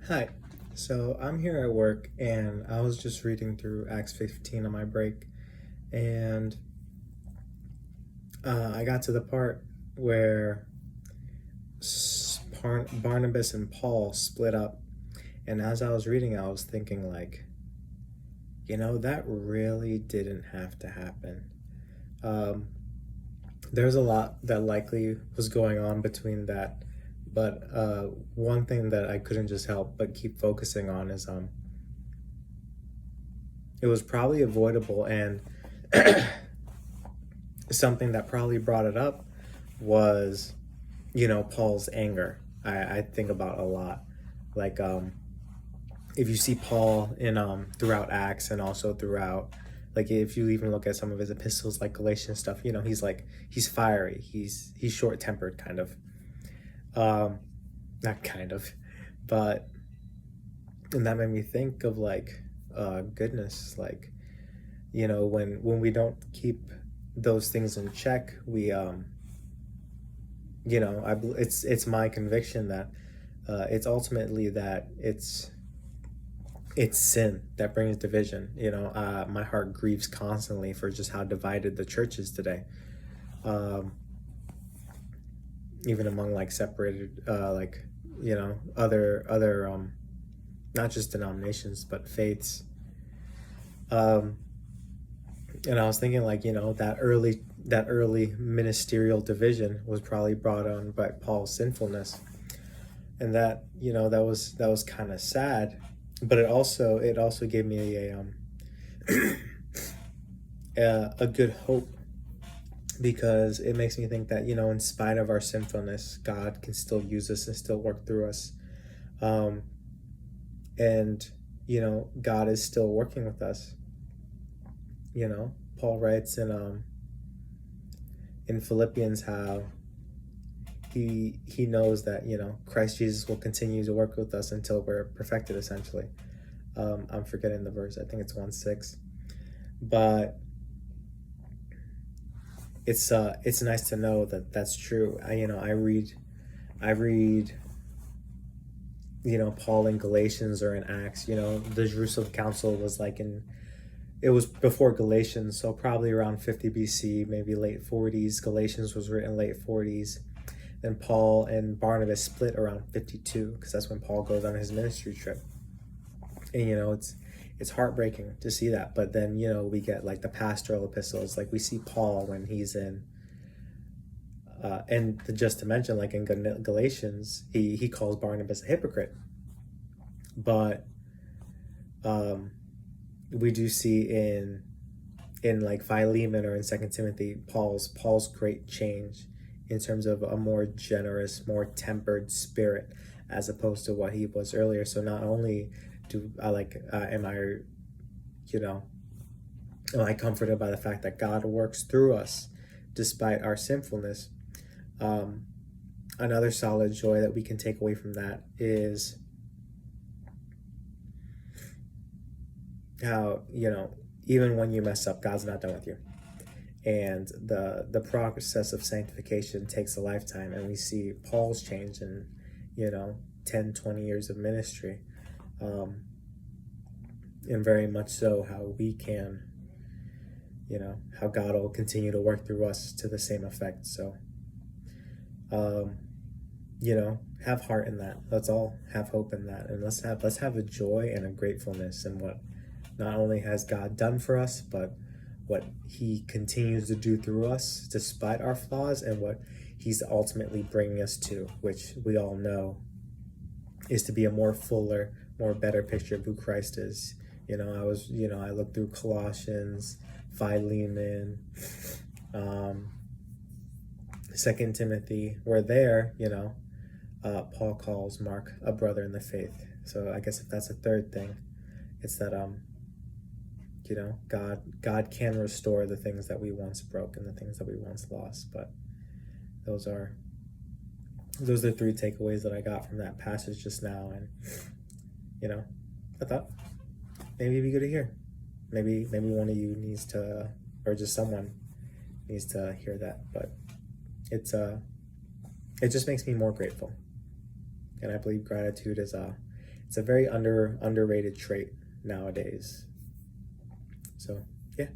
Hi. So I'm here at work and I was just reading through Acts 15 on my break, and I got to the part where Barnabas and Paul split up. And as I was reading, I was thinking, like, that really didn't have to happen. Um, there's a lot that likely was going on between that. But one thing that I couldn't just help but keep focusing on is it was probably avoidable, and something that probably brought it up was, Paul's anger. I think about a lot. Like, if you see Paul in throughout Acts and also throughout, like, if you even look at some of his epistles, like Galatian stuff, he's fiery, he's short tempered, kind of. Um, Not kind of, but and that made me think of, like, goodness, like, when we don't keep those things in check, we it's my conviction that it's ultimately that it's sin that brings division. My heart grieves constantly for just how divided the church is today, um, even among, like, separated, like, other not just denominations but faiths. um, and I was thinking, like, that early ministerial division was probably brought on by Paul's sinfulness, and that was kind of sad, but it also gave me a good hope, because it makes me think that, in spite of our sinfulness, God can still use us and still work through us. um, and God is still working with us. Paul writes in Philippians how he knows that, Christ Jesus will continue to work with us until we're perfected, essentially. I'm forgetting the verse. I think it's 1:6, but it's nice to know that that's true. I read Paul in Galatians or in Acts. The Jerusalem Council was like it was before Galatians, so probably around 50 BC, maybe late 40s. Galatians was written late 40s. Then Paul and Barnabas split around 52, because that's when Paul goes on his ministry trip. And it's heartbreaking to see that. But then we get, like, the pastoral epistles, like we see Paul when he's in and just to mention, like, in Galatians, he calls Barnabas a hypocrite. But we do see in like Philemon or in Second Timothy, Paul's great change in terms of a more generous, more tempered spirit, as opposed to what he was earlier. So not only do I like you know am I comforted by the fact that God works through us despite our sinfulness. Another solid joy that we can take away from that is how, even when you mess up, God's not done with you. And the process of sanctification takes a lifetime, and we see Paul's change in 10-20 years of ministry, and very much so how we can, how God will continue to work through us to the same effect. So have heart in that. Let's all have hope in that, and let's have a joy and a gratefulness in what not only has God done for us, but what he continues to do through us despite our flaws, and what he's ultimately bringing us to, which we all know is to be a more fuller, more better picture of who Christ is. I looked through Colossians, Philemon, Second Timothy, where there, Paul calls Mark a brother in the faith. So I guess if that's a third thing, it's that God can restore the things that we once broke and the things that we once lost. But those are three takeaways that I got from that passage just now. And I thought maybe it'd be good to hear. Maybe one of you needs to, or just someone needs to hear that. But it just makes me more grateful, and I believe gratitude is It's a very underrated trait nowadays. So yeah.